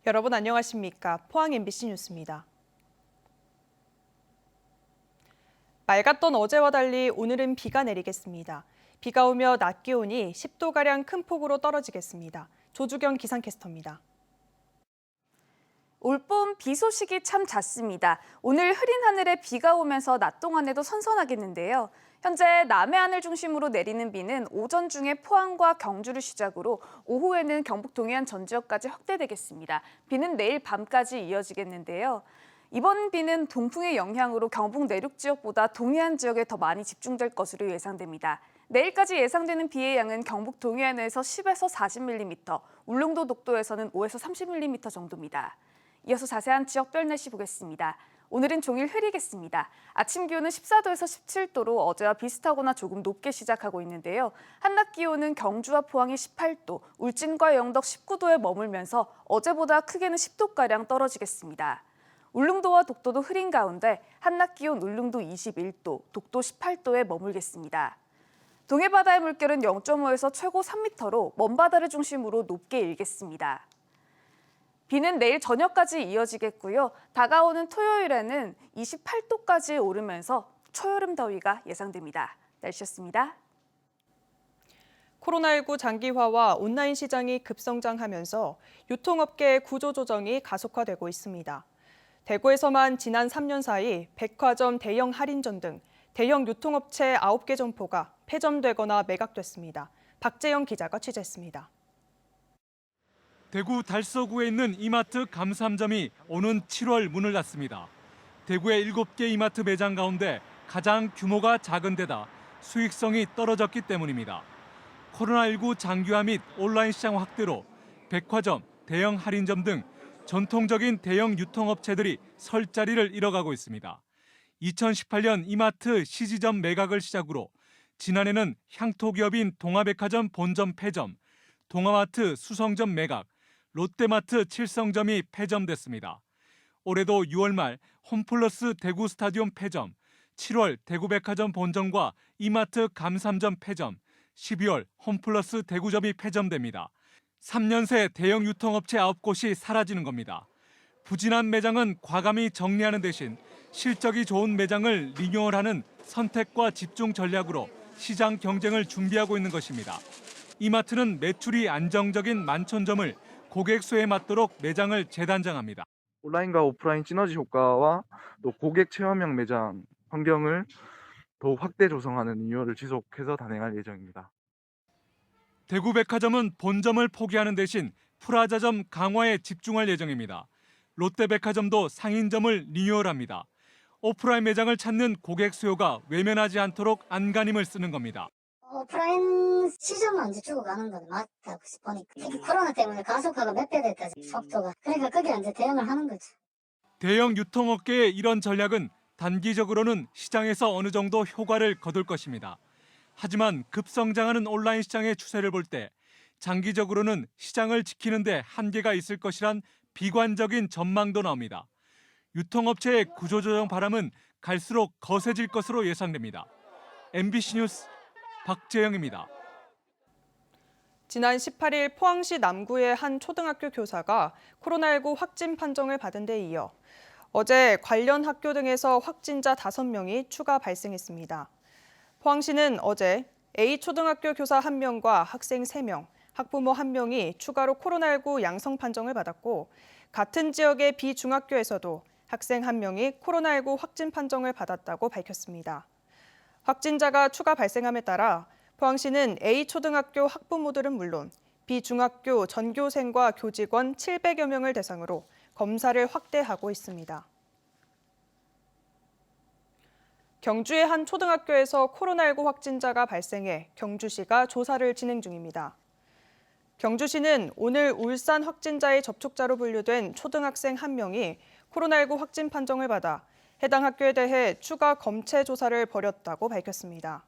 여러분 안녕하십니까? 포항 MBC 뉴스입니다. 맑았던 어제와 달리 오늘은 비가 내리겠습니다. 비가 오며 낮 기온이 10도가량 큰 폭으로 떨어지겠습니다. 조주경 기상캐스터입니다. 올봄 비 소식이 참 잦습니다. 오늘 흐린 하늘에 비가 오면서 낮 동안에도 선선하겠는데요. 현재 남해안을 중심으로 내리는 비는 오전 중에 포항과 경주를 시작으로 오후에는 경북 동해안 전 지역까지 확대되겠습니다. 비는 내일 밤까지 이어지겠는데요. 이번 비는 동풍의 영향으로 경북 내륙 지역보다 동해안 지역에 더 많이 집중될 것으로 예상됩니다. 내일까지 예상되는 비의 양은 경북 동해안에서 10에서 40mm, 울릉도 독도에서는 5에서 30mm 정도입니다. 이어서 자세한 지역별 날씨 보겠습니다. 오늘은 종일 흐리겠습니다. 아침 기온은 14도에서 17도로 어제와 비슷하거나 조금 높게 시작하고 있는데요. 한낮 기온은 경주와 포항이 18도, 울진과 영덕 19도에 머물면서 어제보다 크게는 10도가량 떨어지겠습니다. 울릉도와 독도도 흐린 가운데 한낮 기온 울릉도 21도, 독도 18도에 머물겠습니다. 동해바다의 물결은 0.5에서 최고 3m로 먼바다를 중심으로 높게 일겠습니다. 비는 내일 저녁까지 이어지겠고요. 다가오는 토요일에는 28도까지 오르면서 초여름 더위가 예상됩니다. 날씨였습니다. 코로나19 장기화와 온라인 시장이 급성장하면서 유통업계의 구조조정이 가속화되고 있습니다. 대구에서만 지난 3년 사이 백화점 대형 할인점 등 대형 유통업체 9개 점포가 폐점되거나 매각됐습니다. 박재영 기자가 취재했습니다. 대구 달서구에 있는 이마트 감삼점이 오는 7월 문을 닫습니다. 대구의 7개 이마트 매장 가운데 가장 규모가 작은 데다 수익성이 떨어졌기 때문입니다. 코로나19 장기화 및 온라인 시장 확대로 백화점, 대형 할인점 등 전통적인 대형 유통업체들이 설 자리를 잃어가고 있습니다. 2018년 이마트 시지점 매각을 시작으로 지난해는 향토기업인 동아백화점 본점 폐점, 동아마트 수성점 매각, 롯데마트 칠성점이 폐점됐습니다. 올해도 6월 말 홈플러스 대구 스타디움 폐점, 7월 대구백화점 본점과 이마트 감삼점 폐점, 12월 홈플러스 대구점이 폐점됩니다. 3년 새 대형 유통업체 9곳이 사라지는 겁니다. 부진한 매장은 과감히 정리하는 대신 실적이 좋은 매장을 리뉴얼하는 선택과 집중 전략으로 시장 경쟁을 준비하고 있는 것입니다. 이마트는 매출이 안정적인 만천점을 고객 수에 맞도록 매장을 재단장합니다. 온라인과 오프라인 시너지 효과와 또 고객 체험형 매장 환경을 더욱 확대 조성하는 리뉴얼을 지속해서 단행할 예정입니다. 대구백화점은 본점을 포기하는 대신 프라자점 강화에 집중할 예정입니다. 롯데백화점도 상인점을 리뉴얼합니다. 오프라인 매장을 찾는 고객 수요가 외면하지 않도록 안간힘을 쓰는 겁니다. 오프라인 시점만 이제 주고 가는 건 맞다고 보니까 특히 코로나 때문에 가속화가 몇 배 됐다 속도가. 그러니까 거기에 이제 대응을 하는 거죠. 대형 유통업계의 이런 전략은 단기적으로는 시장에서 어느 정도 효과를 거둘 것입니다. 하지만 급성장하는 온라인 시장의 추세를 볼 때 장기적으로는 시장을 지키는 데 한계가 있을 것이란 비관적인 전망도 나옵니다. 유통업체의 구조조정 바람은 갈수록 거세질 것으로 예상됩니다. MBC 뉴스 박재영입니다. 지난 18일 포항시 남구의 한 초등학교 교사가 코로나19 확진 판정을 받은 데 이어 어제 관련 학교 등에서 확진자 5명이 추가 발생했습니다. 포항시는 어제 A초등학교 교사 1명과 학생 3명, 학부모 1명이 추가로 코로나19 양성 판정을 받았고 같은 지역의 B중학교에서도 학생 1명이 코로나19 확진 판정을 받았다고 밝혔습니다. 확진자가 추가 발생함에 따라 포항시는 A초등학교 학부모들은 물론 B중학교 전교생과 교직원 700여 명을 대상으로 검사를 확대하고 있습니다. 경주의 한 초등학교에서 코로나19 확진자가 발생해 경주시가 조사를 진행 중입니다. 경주시는 오늘 울산 확진자의 접촉자로 분류된 초등학생 1명이 코로나19 확진 판정을 받아 해당 학교에 대해 추가 검체 조사를 벌였다고 밝혔습니다.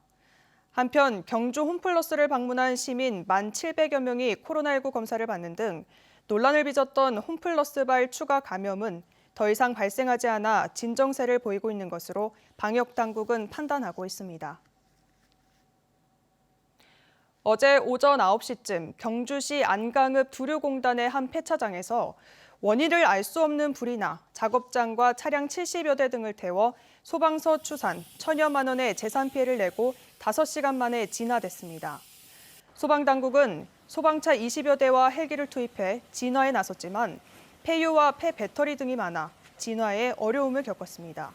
한편 경주 홈플러스를 방문한 시민 1,700여 명이 코로나19 검사를 받는 등 논란을 빚었던 홈플러스발 추가 감염은 더 이상 발생하지 않아 진정세를 보이고 있는 것으로 방역당국은 판단하고 있습니다. 어제 오전 9시쯤 경주시 안강읍 두류공단의 한 폐차장에서 원인을 알 수 없는 불이 나 작업장과 차량 70여 대 등을 태워 소방서 추산 1,000여만 원의 재산 피해를 내고 5시간 만에 진화됐습니다. 소방당국은 소방차 20여 대와 헬기를 투입해 진화에 나섰지만 폐유와 폐배터리 등이 많아 진화에 어려움을 겪었습니다.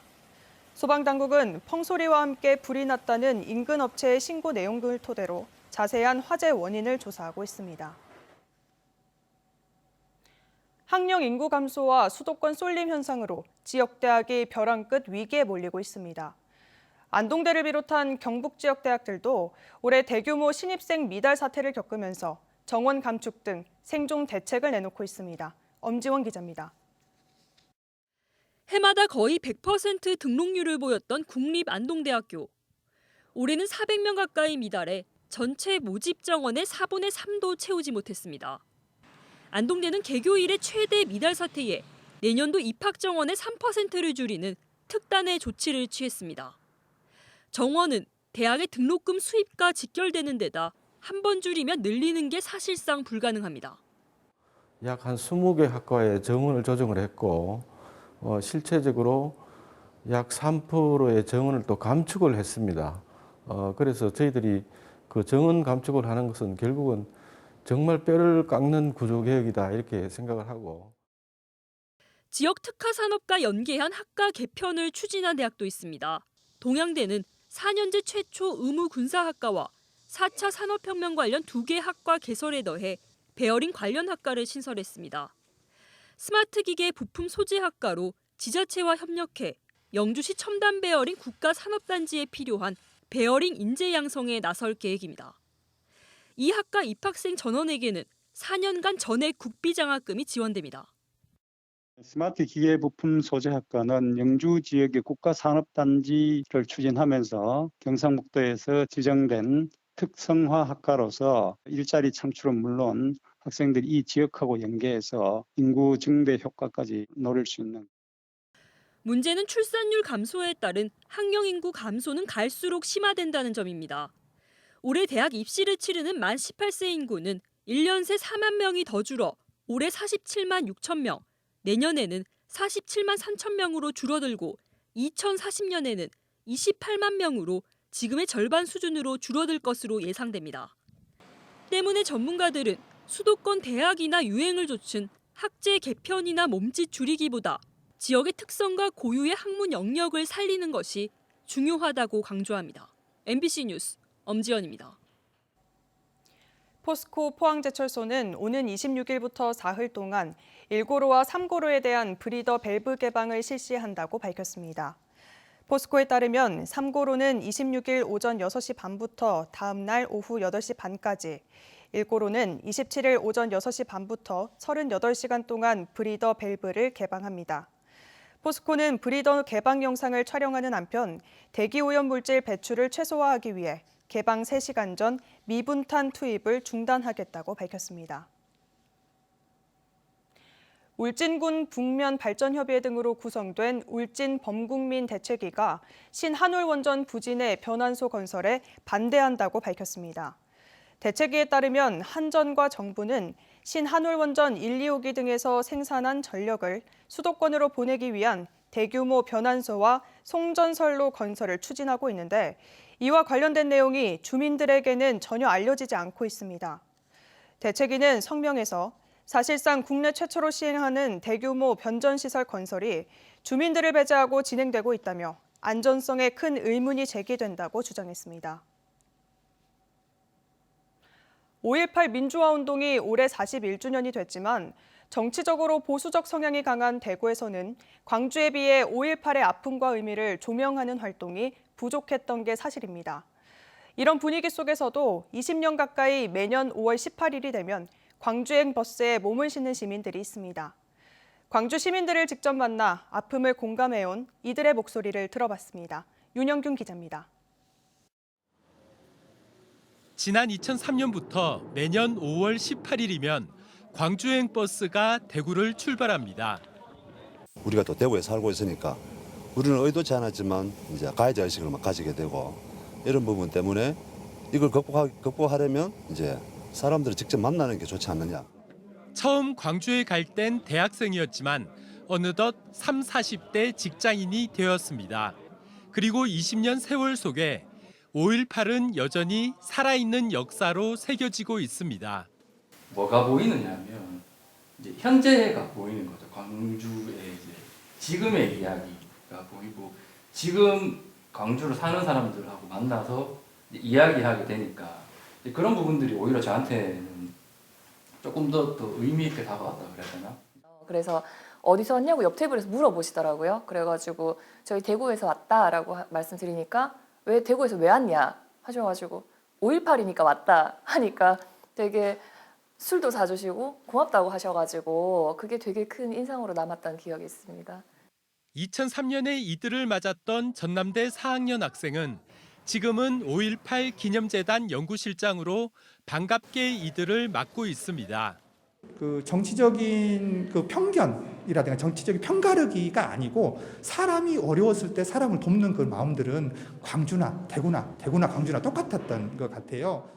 소방당국은 펑소리와 함께 불이 났다는 인근 업체의 신고 내용 등을 토대로 자세한 화재 원인을 조사하고 있습니다. 학령 인구 감소와 수도권 쏠림 현상으로 지역 대학이 벼랑 끝 위기에 몰리고 있습니다. 안동대를 비롯한 경북 지역 대학들도 올해 대규모 신입생 미달 사태를 겪으면서 정원 감축 등 생존 대책을 내놓고 있습니다. 엄지원 기자입니다. 해마다 거의 100% 등록률을 보였던 국립안동대학교. 올해는 400명 가까이 미달해 전체 모집 정원의 4분의 3도 채우지 못했습니다. 안동대는 개교 이래 최대 미달 사태에 내년도 입학 정원의 3%를 줄이는 특단의 조치를 취했습니다. 정원은 대학의 등록금 수입과 직결되는 데다 한 번 줄이면 늘리는 게 사실상 불가능합니다. 약 한 20개 학과에 정원을 조정을 했고 실체적으로 약 3%의 정원을 또 감축을 했습니다. 그래서 저희들이 그 정원 감축을 하는 것은 결국은 정말 뼈를 깎는 구조개혁이다 이렇게 생각을 하고. 지역 특화 산업과 연계한 학과 개편을 추진한 대학도 있습니다. 동양대는 4년제 최초 의무군사학과와 4차 산업혁명 관련 2개 학과 개설에 더해 베어링 관련 학과를 신설했습니다. 스마트 기계 부품 소재학과로 지자체와 협력해 영주시 첨단 베어링 국가산업단지에 필요한 베어링 인재 양성에 나설 계획입니다. 이 학과 입학생 전원에게는 4년간 전액 국비 장학금이 지원됩니다. 스마트 기계 부품 소재학과는 영주 지역의 국가산업단지를 추진하면서 경상북도에서 지정된 특성화 학과로서 일자리 창출은 물론 학생들이 이 지역하고 연계해서 인구 증대 효과까지 노릴 수 있는. 문제는 출산율 감소에 따른 학령 인구 감소는 갈수록 심화된다는 점입니다. 올해 대학 입시를 치르는 만 18세 인구는 1년 새 4만 명이 더 줄어 올해 47만 6천 명, 내년에는 47만 3천 명으로 줄어들고 2040년에는 28만 명으로 지금의 절반 수준으로 줄어들 것으로 예상됩니다. 때문에 전문가들은 수도권 대학이나 유행을 좇은 학제 개편이나 몸짓 줄이기보다 지역의 특성과 고유의 학문 영역을 살리는 것이 중요하다고 강조합니다. MBC 뉴스 엄지연입니다. 포스코 포항제철소는 오는 26일부터 사흘 동안 1고로와 3고로에 대한 브리더 밸브 개방을 실시한다고 밝혔습니다. 포스코에 따르면 3고로는 26일 오전 6시 반부터 다음 날 오후 8시 반까지, 1고로는 27일 오전 6시 반부터 38시간 동안 브리더 밸브를 개방합니다. 포스코는 브리더 개방 영상을 촬영하는 한편 대기 오염 물질 배출을 최소화하기 위해 개방 3시간 전 미분탄 투입을 중단하겠다고 밝혔습니다. 울진군 북면발전협의회 등으로 구성된 울진 범국민 대책위가 신한울원전 부진의 변환소 건설에 반대한다고 밝혔습니다. 대책위에 따르면 한전과 정부는 신한울원전 1, 2호기 등에서 생산한 전력을 수도권으로 보내기 위한 대규모 변환소와 송전선로 건설을 추진하고 있는데 이와 관련된 내용이 주민들에게는 전혀 알려지지 않고 있습니다. 대책위는 성명에서 사실상 국내 최초로 시행하는 대규모 변전시설 건설이 주민들을 배제하고 진행되고 있다며 안전성에 큰 의문이 제기된다고 주장했습니다. 5.18 민주화운동이 올해 41주년이 됐지만 정치적으로 보수적 성향이 강한 대구에서는 광주에 비해 5.18의 아픔과 의미를 조명하는 활동이 부족했던 게 사실입니다. 이런 분위기 속에서도 20년 가까이 매년 5월 18일이 되면 광주행 버스에 몸을 싣는 시민들이 있습니다. 광주 시민들을 직접 만나 아픔을 공감해온 이들의 목소리를 들어봤습니다. 윤영균 기자입니다. 지난 2003년부터 매년 5월 18일이면 광주행 버스가 대구를 출발합니다. 우리가 또 대구에 살고 있으니까 우리는 의도치 않았지만 이제 가해자 의식을 막 가지게 되고 이런 부분 때문에 이걸 극복하려면 이제 사람들을 직접 만나는 게 좋지 않느냐. 처음 광주에 갈 땐 대학생이었지만 어느덧 30, 40대 직장인이 되었습니다. 그리고 20년 세월 속에 5.18은 여전히 살아있는 역사로 새겨지고 있습니다. 뭐가 보이느냐면 이제 현재가 보이는 거죠. 광주의 이제 지금의 이야기가 보이고 지금 광주를 사는 사람들하고 만나서 이야기하게 되니까 그런 부분들이 오히려 저한테는 조금 더 의미 있게 다가왔다 그래야 되나? 그래서 어디서 왔냐고 옆 테이블에서 물어보시더라고요. 그래가지고 저희 대구에서 왔다라고 말씀드리니까 왜 대구에서 왜 왔냐 하셔가지고 5.18이니까 왔다 하니까 되게 술도 사주시고 고맙다고 하셔가지고 그게 되게 큰 인상으로 남았던 기억이 있습니다. 2003년에 이들을 맞았던 전남대 4학년 학생은 지금은 5.18 기념재단 연구실장으로 반갑게 이들을 맡고 있습니다. 그 정치적인 그 편견이라든가 정치적인 편가르기가 아니고 사람이 어려웠을 때 사람을 돕는 그 마음들은 광주나 대구나 광주나 똑같았던 것 같아요.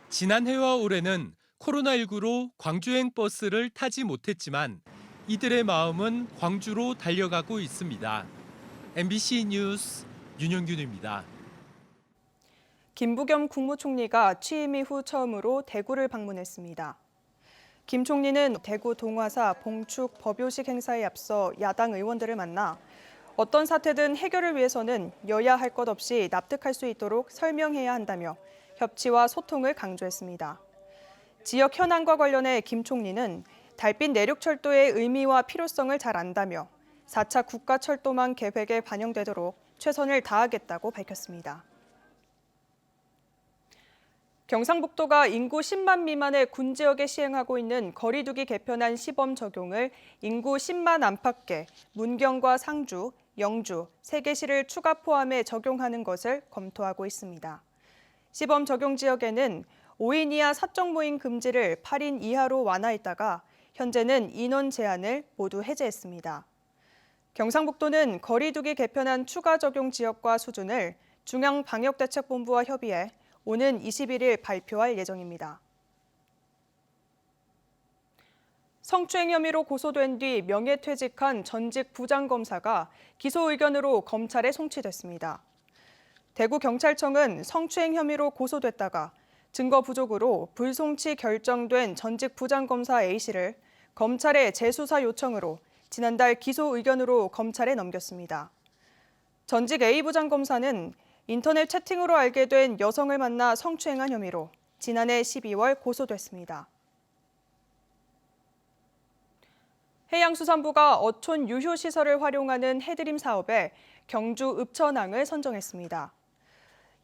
지난해와 올해는 코로나19로 광주행 버스를 타지 못했지만 이들의 마음은 광주로 달려가고 있습니다. MBC 뉴스 윤영균입니다. 김부겸 국무총리가 취임 이후 처음으로 대구를 방문했습니다. 김 총리는 대구 동화사 봉축 법요식 행사에 앞서 야당 의원들을 만나 어떤 사태든 해결을 위해서는 여야 할 것 없이 납득할 수 있도록 설명해야 한다며 협치와 소통을 강조했습니다. 지역 현안과 관련해 김 총리는 달빛 내륙철도의 의미와 필요성을 잘 안다며 4차 국가철도망 계획에 반영되도록 최선을 다하겠다고 밝혔습니다. 경상북도가 인구 10만 미만의 군 지역에 시행하고 있는 거리두기 개편안 시범 적용을 인구 10만 안팎의 문경과 상주, 영주, 3개시를 추가 포함해 적용하는 것을 검토하고 있습니다. 시범 적용 지역에는 5인 이하 사적 모임 금지를 8인 이하로 완화했다가 현재는 인원 제한을 모두 해제했습니다. 경상북도는 거리두기 개편안 추가 적용 지역과 수준을 중앙방역대책본부와 협의해 오는 21일 발표할 예정입니다. 성추행 혐의로 고소된 뒤 명예퇴직한 전직 부장검사가 기소 의견으로 검찰에 송치됐습니다. 대구경찰청은 성추행 혐의로 고소됐다가 증거 부족으로 불송치 결정된 전직 부장검사 A씨를 검찰에 재수사 요청으로 지난달 기소 의견으로 검찰에 넘겼습니다. 전직 A 부장검사는 인터넷 채팅으로 알게 된 여성을 만나 성추행한 혐의로 지난해 12월 고소됐습니다. 해양수산부가 어촌 유효시설을 활용하는 해드림 사업에 경주 읍천항을 선정했습니다.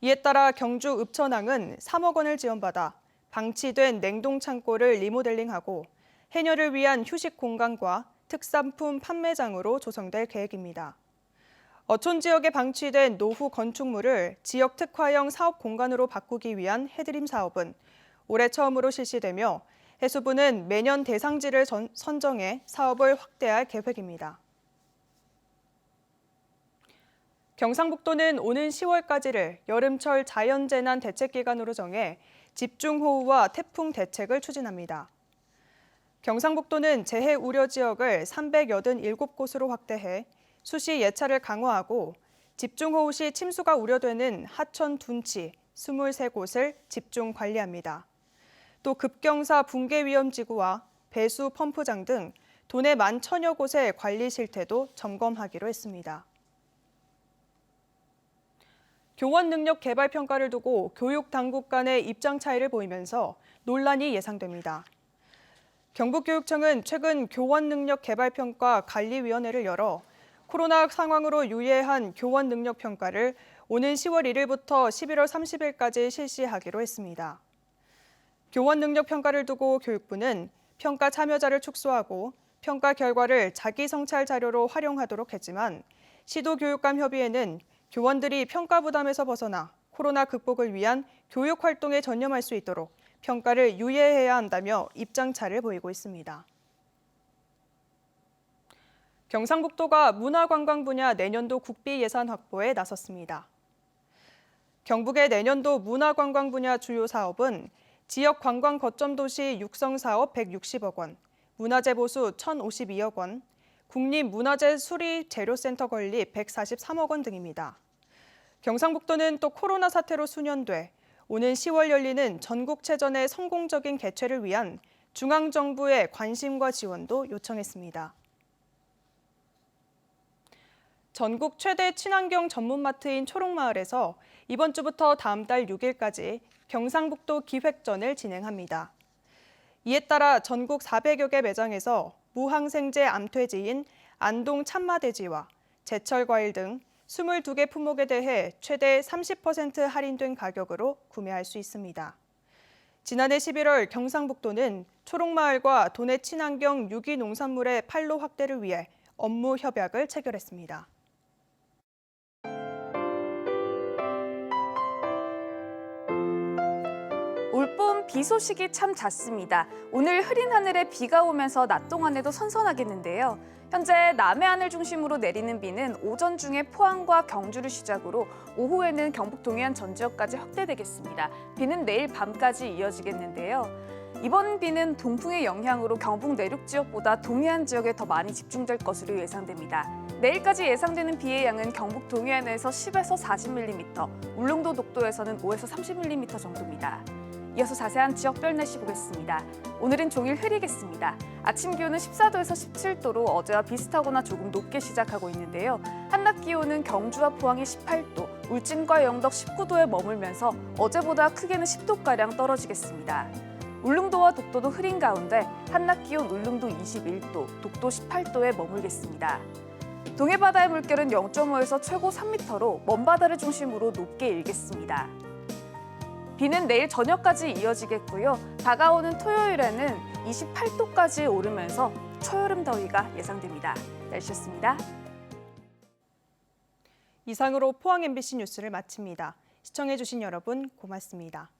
이에 따라 경주 읍천항은 3억 원을 지원받아 방치된 냉동창고를 리모델링하고 해녀를 위한 휴식 공간과 특산품 판매장으로 조성될 계획입니다. 어촌 지역에 방치된 노후 건축물을 지역 특화형 사업 공간으로 바꾸기 위한 해드림 사업은 올해 처음으로 실시되며 해수부는 매년 대상지를 선정해 사업을 확대할 계획입니다. 경상북도는 오는 10월까지를 여름철 자연재난 대책기간으로 정해 집중호우와 태풍 대책을 추진합니다. 경상북도는 재해 우려 지역을 387곳으로 확대해 수시 예찰을 강화하고 집중호우 시 침수가 우려되는 하천 둔치 23곳을 집중 관리합니다. 또 급경사 붕괴 위험 지구와 배수 펌프장 등 도내 11,000여 곳의 관리 실태도 점검하기로 했습니다. 교원 능력 개발 평가를 두고 교육 당국 간의 입장 차이를 보이면서 논란이 예상됩니다. 경북교육청은 최근 교원 능력 개발 평가 관리위원회를 열어 코로나 상황으로 유예한 교원 능력 평가를 오는 10월 1일부터 11월 30일까지 실시하기로 했습니다. 교원 능력 평가를 두고 교육부는 평가 참여자를 축소하고 평가 결과를 자기 성찰 자료로 활용하도록 했지만 시도교육감협의회는 교원들이 평가 부담에서 벗어나 코로나 극복을 위한 교육 활동에 전념할 수 있도록 평가를 유예해야 한다며 입장차를 보이고 있습니다. 경상북도가 문화관광 분야 내년도 국비 예산 확보에 나섰습니다. 경북의 내년도 문화관광 분야 주요 사업은 지역 관광 거점 도시 육성 사업 160억 원, 문화재 보수 1,052억 원, 국립문화재 수리재료센터 건립 143억 원 등입니다. 경상북도는 또 코로나 사태로 수년돼 오는 10월 열리는 전국체전의 성공적인 개최를 위한 중앙정부의 관심과 지원도 요청했습니다. 전국 최대 친환경 전문마트인 초록마을에서 이번 주부터 다음 달 6일까지 경상북도 기획전을 진행합니다. 이에 따라 전국 400여 개 매장에서 무항생제 암퇴지인 안동 참마돼지와 제철 과일 등 22개 품목에 대해 최대 30% 할인된 가격으로 구매할 수 있습니다. 지난해 11월 경상북도는 초록마을과 도내 친환경 유기농산물의 판로 확대를 위해 업무 협약을 체결했습니다. 올봄 비 소식이 참 잦습니다. 오늘 흐린 하늘에 비가 오면서 낮 동안에도 선선하겠는데요. 현재 남해안을 중심으로 내리는 비는 오전 중에 포항과 경주를 시작으로 오후에는 경북 동해안 전 지역까지 확대되겠습니다. 비는 내일 밤까지 이어지겠는데요. 이번 비는 동풍의 영향으로 경북 내륙 지역보다 동해안 지역에 더 많이 집중될 것으로 예상됩니다. 내일까지 예상되는 비의 양은 경북 동해안에서 10에서 40mm, 울릉도 독도에서는 5에서 30mm 정도입니다. 이어서 자세한 지역별 날씨 보겠습니다. 오늘은 종일 흐리겠습니다. 아침 기온은 14도에서 17도로 어제와 비슷하거나 조금 높게 시작하고 있는데요. 한낮 기온은 경주와 포항이 18도, 울진과 영덕 19도에 머물면서 어제보다 크게는 10도가량 떨어지겠습니다. 울릉도와 독도도 흐린 가운데 한낮 기온 울릉도 21도, 독도 18도에 머물겠습니다. 동해바다의 물결은 0.5에서 최고 3m로 먼바다를 중심으로 높게 일겠습니다. 비는 내일 저녁까지 이어지겠고요. 다가오는 토요일에는 28도까지 오르면서 초여름 더위가 예상됩니다. 날씨였습니다. 이상으로 포항 MBC 뉴스를 마칩니다. 시청해주신 여러분 고맙습니다.